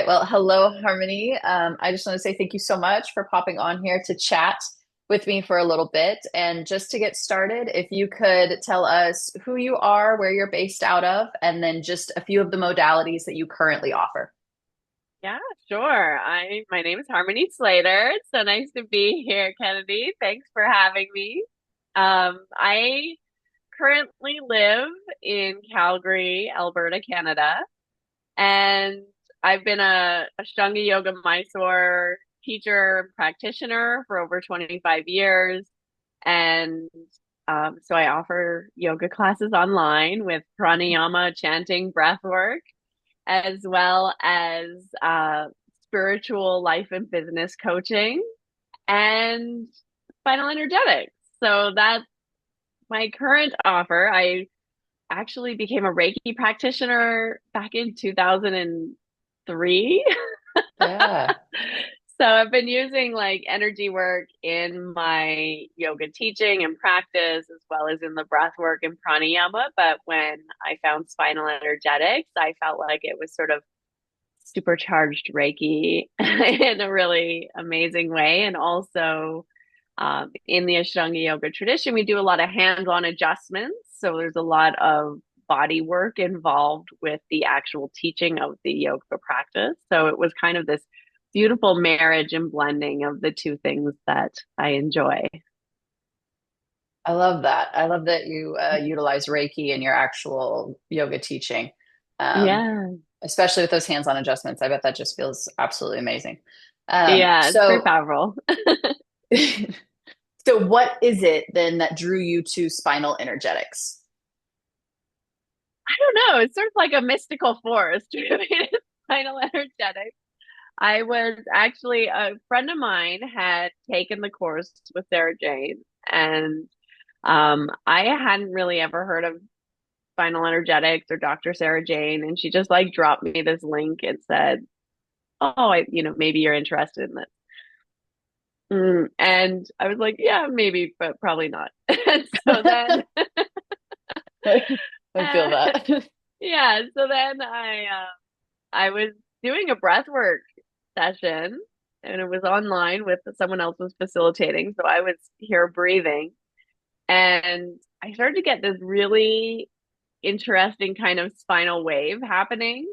right. Well, hello, Harmony. I just want to say thank you so much for popping on here to chat with me for a little bit. And just to get started, if you could tell us who you are, where you're based out of, and then just a few of the modalities that you currently offer. Yeah, sure. My name is Harmony Slater. It's so nice to be here, Kennedy. Thanks for having me. I currently live in Calgary, Alberta, Canada, and I've been a Ashtanga Yoga Mysore teacher and practitioner for over 25 years. And so I offer yoga classes online with pranayama, chanting, breath work as well as spiritual life and business coaching and spinal energetics. So that's my current offer. I actually became a Reiki practitioner back in 2003. Yeah. So I've been using like energy work in my yoga teaching and practice, as well as in the breath work and pranayama. But when I found spinal energetics, I felt like it was sort of supercharged Reiki in a really amazing way. And also, in the Ashtanga yoga tradition, we do a lot of hands on adjustments. So there's a lot of body work involved with the actual teaching of the yoga practice. So it was kind of this beautiful marriage and blending of the two things that I enjoy. I love that. I love that you utilize Reiki in your actual yoga teaching, um, Yeah. especially with those hands-on adjustments. I bet that just feels absolutely amazing. Yeah, it's pretty So, powerful. so what is it then that drew you to spinal energetics? I don't know. It's sort of like a mystical force, really. Spinal energetics. I was actually a friend of mine had taken the course with Sarah Jane, and I hadn't really ever heard of Spinal Energetics or Dr. Sarah Jane, and she just like dropped me this link and said, "Oh, maybe you're interested in this." And I was like, "Yeah, maybe, but probably not." And so then, I feel that. yeah, so then I was doing a breathwork session and it was online with someone else was facilitating. So I was here breathing and I started to get this really interesting kind of spinal wave happening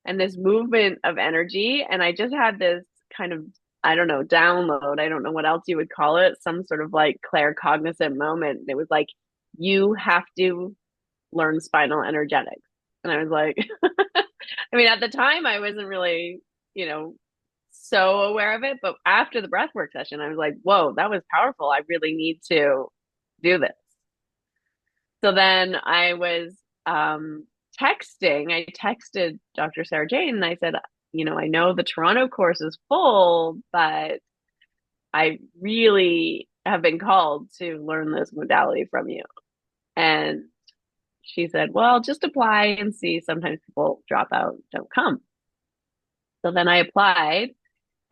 and this movement of energy. And I just had this kind of, I don't know, download. I don't know what else you would call it, some sort of like claircognizant moment. It was like, you have to learn spinal energetics. And I was like, I mean, at the time, I wasn't really, you know, so aware of it. But after the breathwork session, I was like, whoa, that was powerful. I really need to do this. So then I was texting. I texted Dr. Sarah Jane and I said, I know the Toronto course is full, but I really have been called to learn this modality from you. And she said, well, just apply and see. Sometimes people drop out, don't come. So then I applied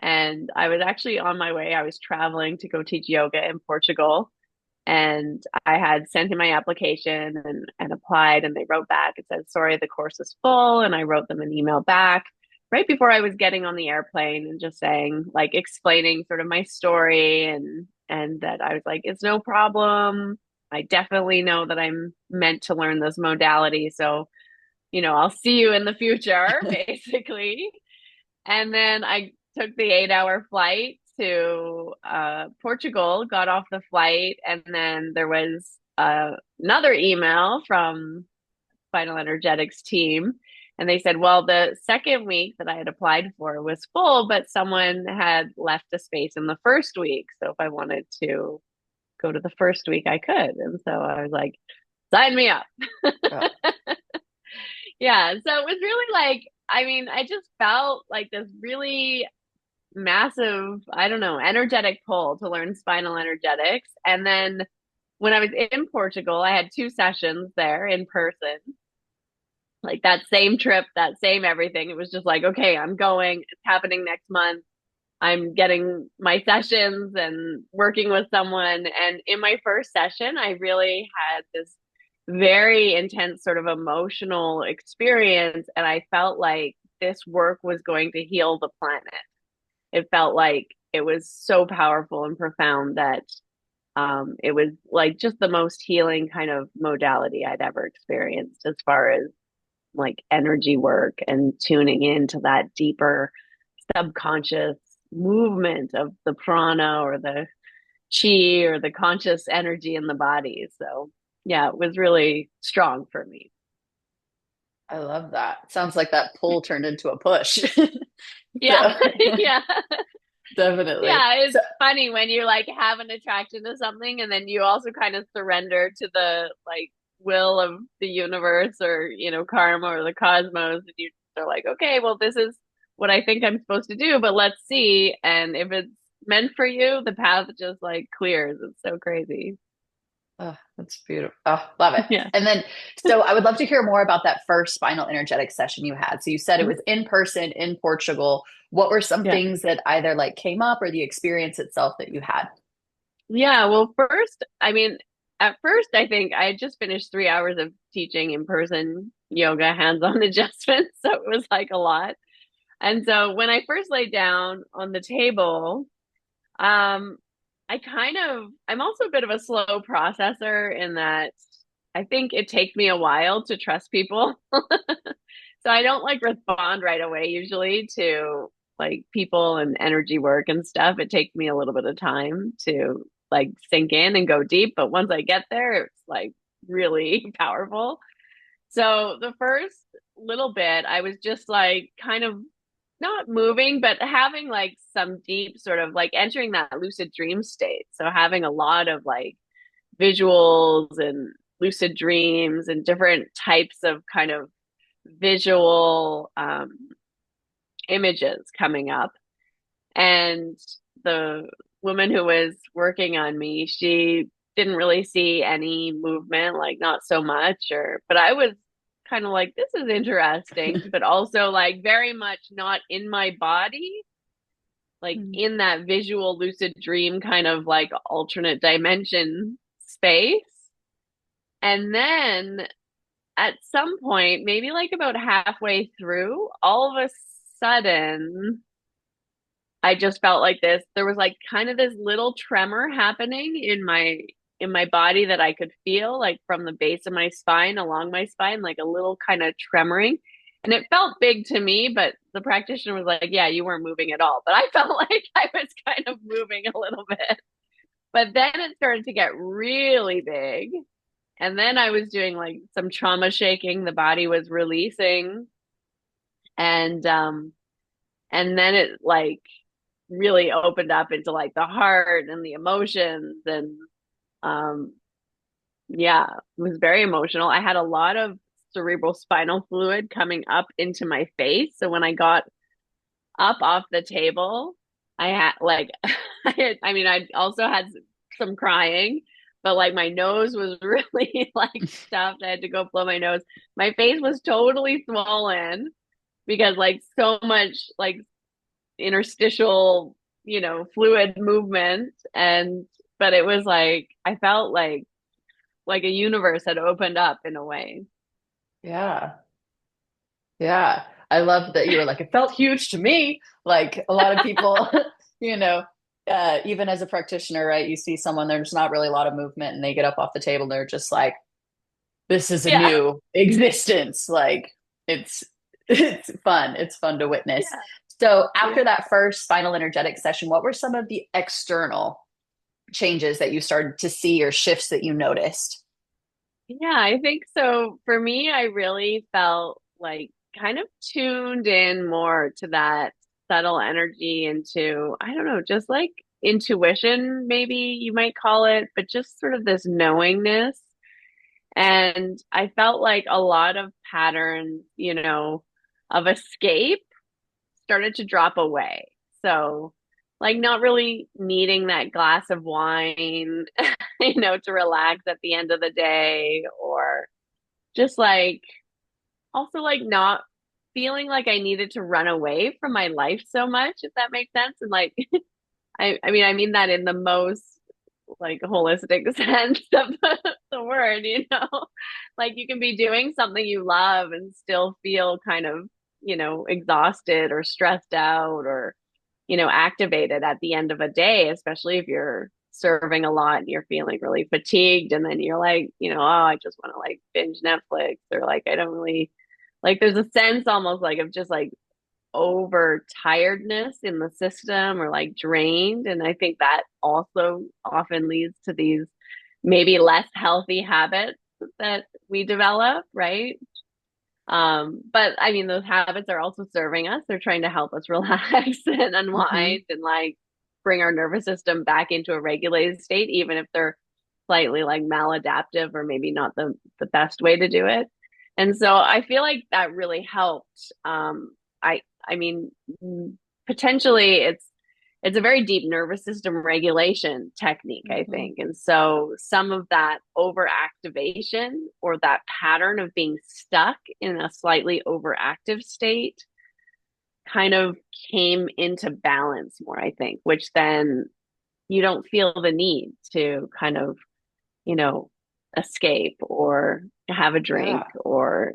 and I was actually on my way. I was traveling to go teach yoga in Portugal. And I had sent in my application and applied, and they wrote back and said, sorry, the course is full. And I wrote them an email back right before I was getting on the airplane and just saying, like, explaining sort of my story and that I was like, it's no problem. I definitely know that I'm meant to learn this modality. So, I'll see you in the future, basically. And then I took the 8 hour flight to Portugal, got off the flight, and then there was another email from Spinal Energetics team. And they said, well, the second week that I had applied for was full, but someone had left a space in the first week. So if I wanted to go to the first week, I could. And so I was like, sign me up. Oh, Yeah. So it was really like, I mean, I just felt like this really massive, I don't know, energetic pull to learn spinal energetics. And then when I was in Portugal, I had two sessions there in person, like that same trip, that same everything. It was just like, okay, I'm going, it's happening next month. I'm getting my sessions and working with someone. And in my first session, I really had this very intense sort of emotional experience. And I felt like this work was going to heal the planet. It felt like it was so powerful and profound that it was like just the most healing kind of modality I'd ever experienced as far as like energy work and tuning into that deeper subconscious movement of the prana or the chi or the conscious energy in the body. So yeah, it was really strong for me. I love that. Sounds like that pull turned into a push. Yeah. So Yeah. definitely. Yeah, So it's funny when you like have an attraction to something and then you also kind of surrender to the like will of the universe or, karma or the cosmos and you are like, okay, well this is what I think I'm supposed to do, but let's see. And if it's meant for you, the path just like clears. It's so crazy. oh, that's beautiful. Oh, love it. Yeah. And then, so I would love to hear more about that first spinal energetic session you had. So you said it was in person in Portugal. What were some Yeah. things that either like came up or the experience itself that you had? Yeah. Well, at first, I think I had just finished 3 hours of teaching in person yoga, hands-on adjustments. So it was like a lot. And so when I first laid down on the table, um, I'm also a bit of a slow processor in that I think it takes me a while to trust people. So I don't like respond right away usually to like people and energy work and stuff. It takes me a little bit of time to like sink in and go deep. But once I get there, it's like really powerful. So the first little bit, I was just like kind of not moving, but having like some deep sort of like entering that lucid dream state. So having a lot of like visuals and lucid dreams and different types of kind of visual images coming up. And the woman who was working on me, she didn't really see any movement, like not so much, but I was kind of like, this is interesting, but also like very much not in my body, like Mm. in that visual lucid dream kind of like alternate dimension space. And then at some point, maybe like about halfway through, all of a sudden, I just felt like this. There was like kind of this little tremor happening in my body that I could feel like from the base of my spine along my spine, like a little kind of tremoring. And it felt big to me, but the practitioner was like, yeah, you weren't moving at all. But I felt like I was kind of moving a little bit. But then it started to get really big. And then I was doing like some trauma shaking. The body was releasing. And and then it like really opened up into like the heart and the emotions and um yeah, it was very emotional. I had a lot of cerebral spinal fluid coming up into my face. So when I got up off the table, I had like I also had some crying, but like my nose was really like stuffed. I had to go blow my nose. My face was totally swollen because like so much like interstitial, fluid movement and but it was like I felt like a universe had opened up in a way. Yeah. Yeah. I love that you were like, it felt huge to me. Like a lot of people, you know, even as a practitioner, right? You see someone, there's not really a lot of movement and they get up off the table and they're just like, this is a Yeah. new existence. Like it's it's fun. It's fun to witness. Yeah. So Yeah. after that first spinal energetic session, what were some of the external changes that you started to see or shifts that you noticed? Yeah, I think so. For me, I really felt like kind of tuned in more to that subtle energy into, I don't know, just like intuition, maybe you might call it, but just sort of this knowingness. And I felt like a lot of patterns, of escape started to drop away. So, like, not really needing that glass of wine, to relax at the end of the day, or just like also like not feeling like I needed to run away from my life so much, if that makes sense. And like, I mean that in the most like holistic sense of the word, like you can be doing something you love and still feel kind of exhausted or stressed out or, activated at the end of a day, especially if you're serving a lot and you're feeling really fatigued. And then you're like, oh, I just want to like binge Netflix, or like, I don't really like, there's a sense almost like of just like over tiredness in the system or like drained. And I think that also often leads to these maybe less healthy habits that we develop, right? But I mean, those habits are also serving us. They're trying to help us relax and Hmm. unwind and like bring our nervous system back into a regulated state, even if they're slightly like maladaptive or maybe not the best way to do it. And so I feel like that really helped. I mean, potentially it's a very deep nervous system regulation technique, I Hmm. think. And so some of that overactivation or that pattern of being stuck in a slightly overactive state kind of came into balance more, I think, which then you don't feel the need to kind of, you know, escape or have a drink Yeah. or,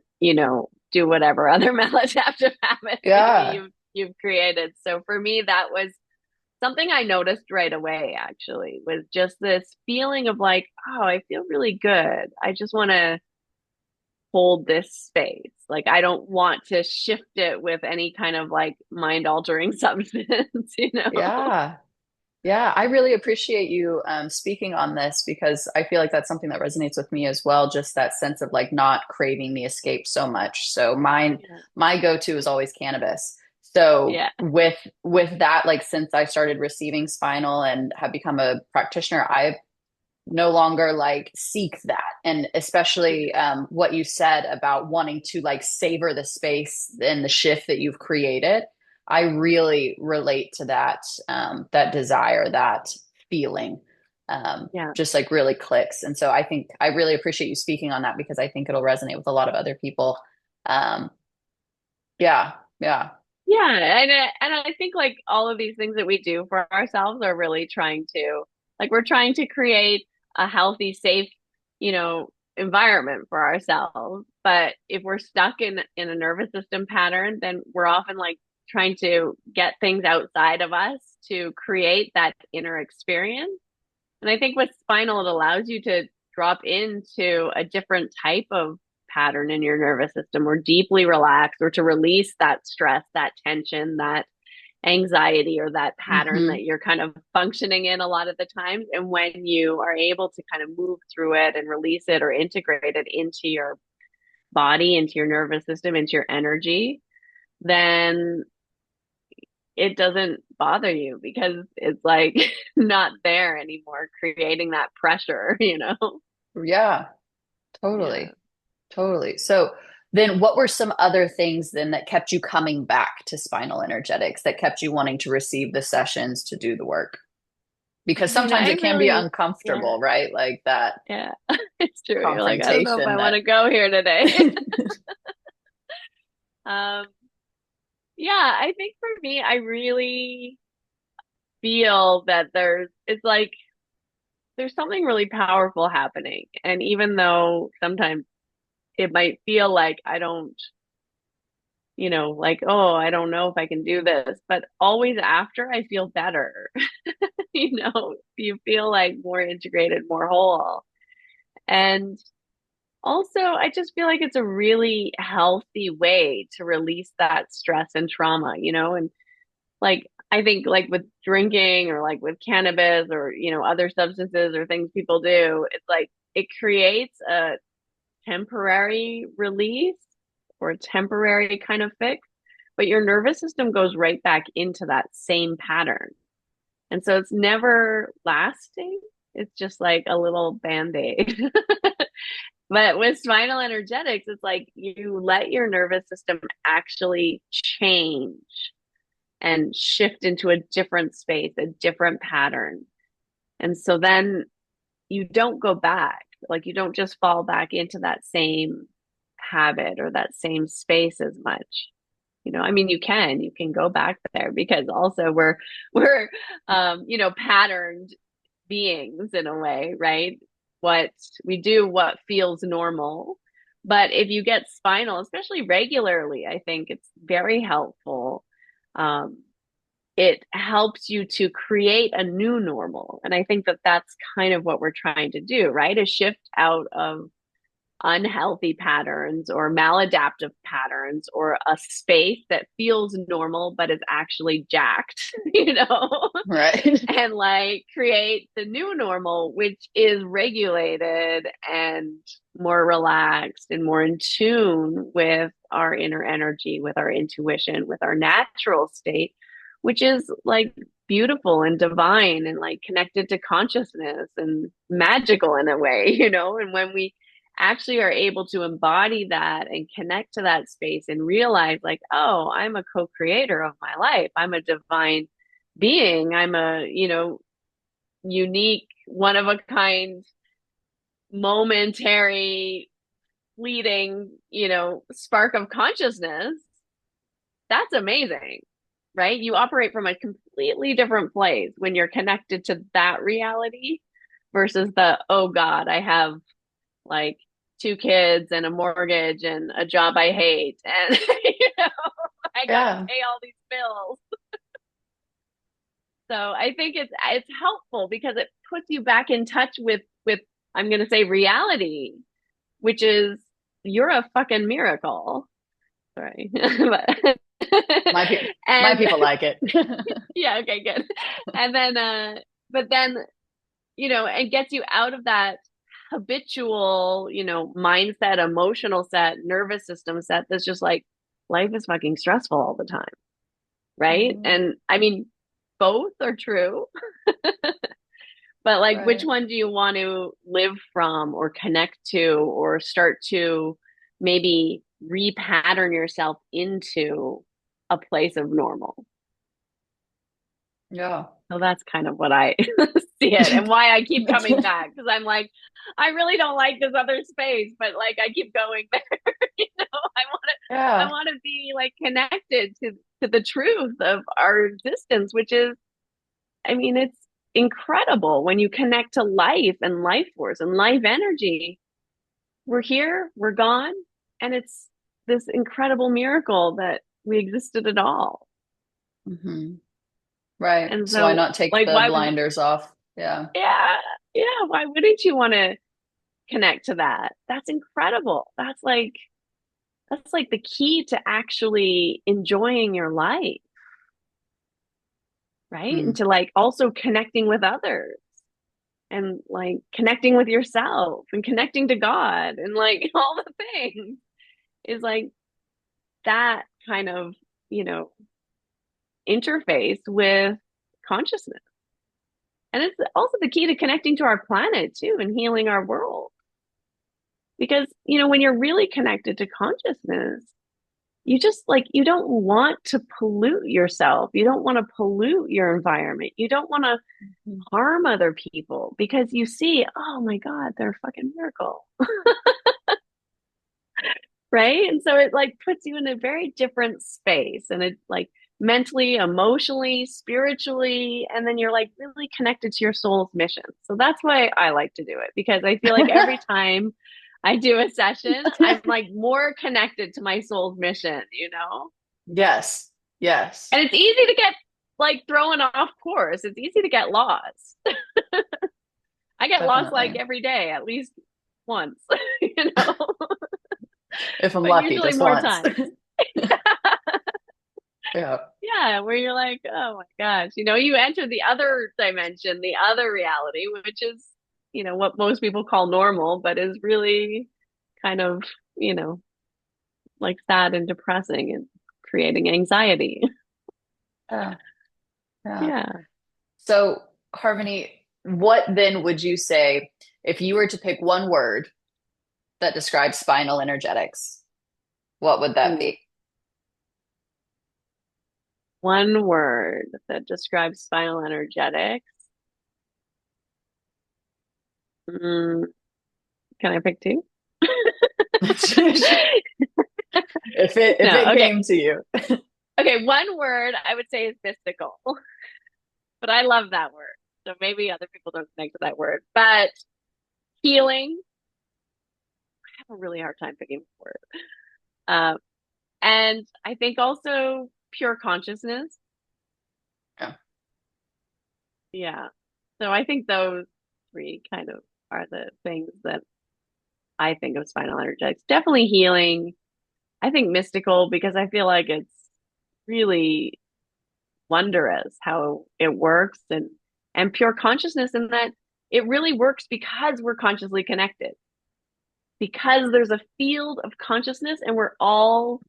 do whatever other maladaptive habits maybe Yeah. you've created. So for me, that was something I noticed right away, actually, was just this feeling of like, oh, I feel really good. I just want to hold this space. Like, I don't want to shift it with any kind of like mind altering substance, you know? Yeah. Yeah, I really appreciate you speaking on this because I feel like that's something that resonates with me as well. Just that sense of like not craving the escape so much. So Yeah. my go-to is always cannabis. So Yeah. with that, like since I started receiving spinal and have become a practitioner, I no longer like seek that. And especially what you said about wanting to like savor the space and the shift that you've created. I really relate to that, that desire, that feeling, Yeah. just like really clicks. And so I think I really appreciate you speaking on that because I think it'll resonate with a lot of other people. Um, yeah, yeah. Yeah, and I think like all of these things that we do for ourselves are really trying to like we're trying to create a healthy, safe, environment for ourselves. But if we're stuck in a nervous system pattern, then we're often like trying to get things outside of us to create that inner experience. And I think with spinal, it allows you to drop into a different type of pattern in your nervous system or deeply relax or to release that stress, that tension, that anxiety or that pattern Hmm. that you're kind of functioning in a lot of the times. And when you are able to kind of move through it and release it or integrate it into your body, into your nervous system, into your energy, then it doesn't bother you because it's like not there anymore, creating that pressure, you know? Yeah, Yeah. totally. Totally. So then what were some other things then that kept you coming back to spinal energetics, that kept you wanting to receive the sessions to do the work? I Because mean, sometimes I it can be really, yeah, uncomfortable, right? Like that yeah, it's true. You're like, I don't know if confrontation I want that to go here today. Um, yeah, I think for me, I really feel that it's like, there's something really powerful happening. And even though sometimes it might feel like I don't, like, oh, I don't know if I can do this, but always after I feel better, you feel like more integrated, more whole. And also, I just feel like it's a really healthy way to release that stress and trauma, and like I think like with drinking or like with cannabis or, other substances or things people do, it's like it creates a temporary release or a temporary kind of fix, but your nervous system goes right back into that same pattern. And so it's never lasting. It's just like a little band-aid. But with spinal energetics, it's like you let your nervous system actually change and shift into a different space, a different pattern. And so then you don't go back. Like you don't just fall back into that same habit or that same space as much. I mean, you can go back there because also we're, patterned beings in a way, right? What we do, what feels normal, But if you get spinal, especially regularly, I think it's very helpful. Um, it helps you to create a new normal. And I think that that's kind of what we're trying to do, right? A shift out of unhealthy patterns or maladaptive patterns or a space that feels normal but is actually jacked, you know, Right. and like create the new normal, which is regulated and more relaxed and more in tune with our inner energy, with our intuition, with our natural state, which is like beautiful and divine and like connected to consciousness and magical in a way, you know, and when we actually are able to embody that and connect to that space and realize like, oh, I'm a co-creator of my life. I'm a divine being. I'm a, you know, unique, one of a kind, momentary, fleeting, you know, spark of consciousness. That's amazing, right? You operate from a completely different place when you're connected to that reality versus the, oh God, I have like two kids and a mortgage and a job I hate. And, you know, I got to Yeah. pay all these bills. So I think it's helpful because it puts you back in touch with I'm going to say reality, which is you're a fucking miracle. Sorry. but, My people, my and people like it. yeah, okay, good. And then but then, you know, it gets you out of that habitual, you know, mindset, emotional set, nervous system set that's just like life is fucking stressful all the time, right? Mhm. And I mean, both are true, but like which Right. one do you want to live from or connect to or start to maybe repattern yourself into a place of normal? Yeah. So that's kind of what I see it and why I keep coming back because I'm like, I really don't like this other space, but like I keep going there. You know, I Yeah. want to be like connected to the truth of our existence, which is, I mean, it's incredible when you connect to life and life force and life energy. We're here, we're gone, and it's this incredible miracle that we existed at all. Hmm. Right. And So why so, not take like, the why would, blinders off? Yeah. yeah, yeah, why wouldn't you want to connect to that? That's incredible. That's like the key to actually enjoying your life, right? And Mm. to like also connecting with others and like connecting with yourself and connecting to God and like all the things is like that kind of, you know, interface with consciousness. And it's also the key to connecting to our planet too and healing our world. Because, you know, when you're really connected to consciousness, you just like, you don't want to pollute yourself. You don't want to pollute your environment. You don't want to Mhm. harm other people because you see, oh my God, they're a fucking miracle. Right. And so it like puts you in a very different space and it like mentally, emotionally, spiritually, and then you're like really connected to your soul's mission. So that's why I like to do it because I feel like every time I do a session, I'm like more connected to my soul's mission, you know? Yes. Yes. And it's easy to get like thrown off course. It's easy to get lost. I get lost like Definitely. every day, at least once, you know, If I'm but lucky, usually just more once. times. Yeah. Yeah, where you're like, oh my gosh, you know, you enter the other dimension, the other reality, which is, you know, what most people call normal, but is really kind of, you know, like sad and depressing and creating anxiety. Yeah. Yeah. Yeah. So, Harmony, what then would you say if you were to pick one word that describes spinal energetics? What would that Ooh, be? one word that describes spinal energetics. Mm, can I pick two? If No, it okay. came to you. Okay, one word I would say is mystical, but I love that word. So maybe other people don't connect to that word, but healing, a really hard time picking a word. Uh, and I think also pure consciousness. Yeah. Yeah. So I think those three kind of are the things that I think of spinal energetics. Definitely healing. I think mystical because I feel like it's really wondrous how it works and pure consciousness in that it really works because we're consciously connected. Because there's a field of consciousness and we're all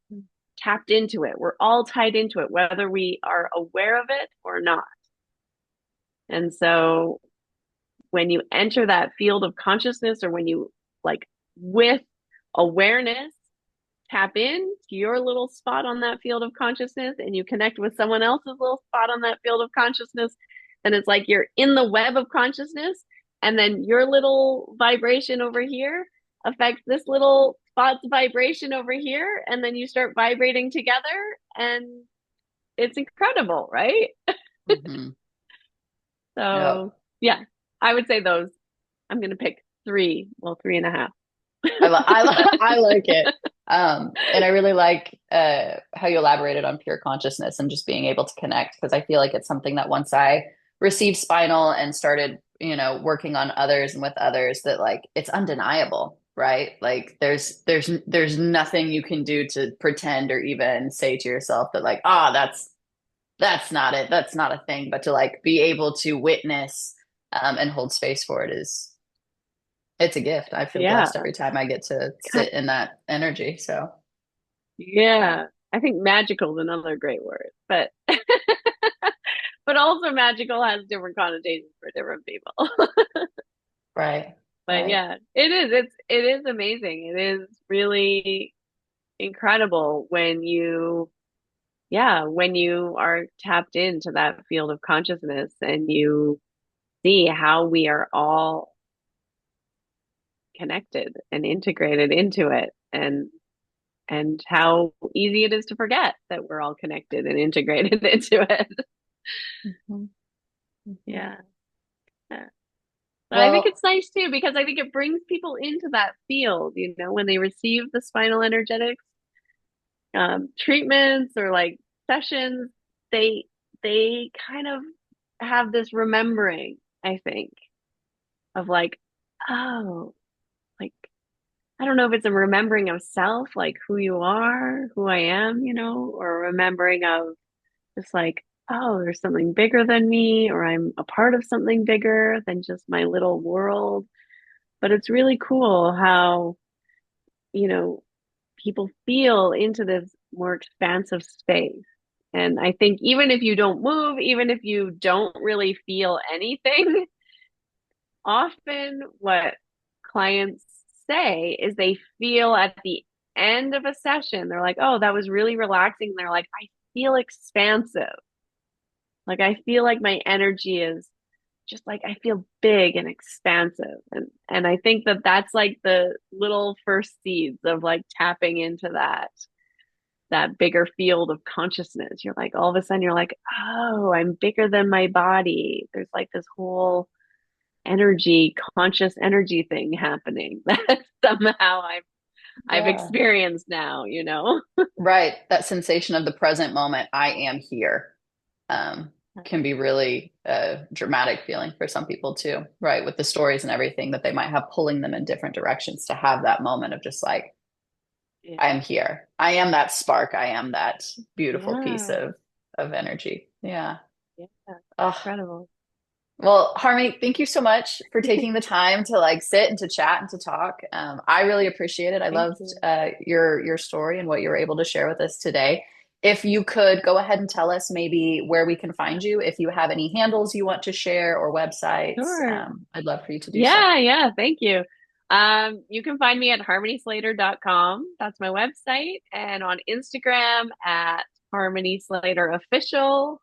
tapped into it. We're all tied into it, whether we are aware of it or not. And so when you enter that field of consciousness or when you like with awareness tap in to your little spot on that field of consciousness and you connect with someone else's little spot on that field of consciousness, then it's like you're in the web of consciousness and then your little vibration over here affects this little spot's vibration over here and then you start vibrating together and it's incredible, right? Hmm. So Yep. yeah, I would say those. I'm gonna pick three, well, three and a half. I like it. And I really like how you elaborated on pure consciousness and just being able to connect because I feel like it's something that once I received spinal and started, working on others and with others that like it's undeniable, right? Like there's nothing you can do to pretend or even say to yourself that like, ah, that's not it. That's not a thing. But to like be able to witness and hold space for it is it's a gift. I feel Yeah. blessed every time I get to sit in that energy. So, Yeah. I think magical is another great word, but but also magical has different connotations for different people. right, But right. yeah, it is amazing. It is really incredible when you are tapped into that field of consciousness and you see how we are all connected and integrated into it and how easy it is to forget that we're all connected and integrated into it. Mhm, mhm. Yeah. Yeah. But I think Well, it's nice too because I think it brings people into that field, when they receive the spinal energetics treatments or like sessions, they they kind of have this remembering, I think, of like, oh, like I don't know if it's a remembering of self, like who you are, who I am, or remembering of just like, oh, there's something bigger than me, or I'm a part of something bigger than just my little world. But it's really cool how, you know, people feel into this more expansive space. And I think even if you don't move, even if you don't really feel anything, often what clients say is they feel at the end of a session, they're like, oh, that was really relaxing. They're like, I feel expansive. Like, I feel like my energy is just like, I feel big and expansive. And I think that that's like the little first seeds of like tapping into that bigger field of consciousness. You're like, all of a sudden, you're like, oh, I'm bigger than my body. There's like this whole energy, conscious energy thing happening that somehow I've yeah, experienced now. right. That sensation of the present moment, I am here, um, can be really a dramatic feeling for some people too, right? With the stories and everything that they might have pulling them in different directions to have that moment of just like, Yeah. I am here. I am that spark. I am that beautiful piece Yeah. of energy. Yeah. Yeah. Oh, Incredible. well, Harmony, thank you so much for taking the time to like sit and to chat and to talk. I really appreciate it. I Thank loved you. your story and what you were able to share with us today. If you could go ahead and tell us maybe where we can find you, if you have any handles you want to share or websites, Sure. I'd love for you to do so. Yeah, yeah, thank you. You can find me at harmonyslater.com. That's my website. And on Instagram at Harmony Slater Official.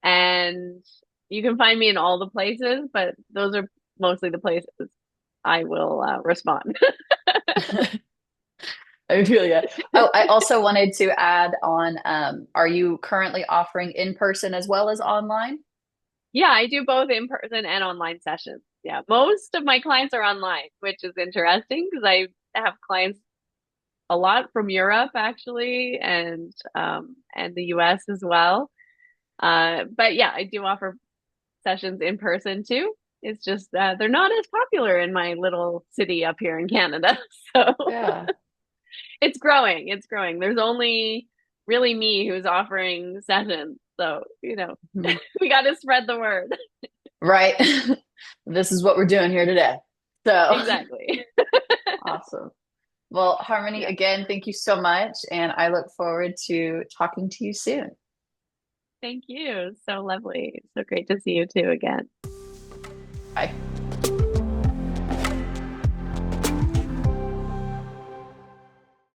And you can find me in all the places, but those are mostly the places I will respond. I feel you. Oh, I also wanted to add on, are you currently offering in person as well as online? Yeah, I do both in person and online sessions. Yeah, most of my clients are online, which is interesting because I have clients a lot from Europe actually, and the US as well. But yeah, I do offer sessions in person too. It's just they're not as popular in my little city up here in Canada. So Yeah. it's growing. It's growing. There's only really me who's offering sessions. So, Mhm. we got to spread the word. Right. This is what we're doing here today. So Exactly. awesome. Well, Harmony, Yeah. again, thank you so much. And I look forward to talking to you soon. Thank you. So lovely. So great to see you too again. Bye.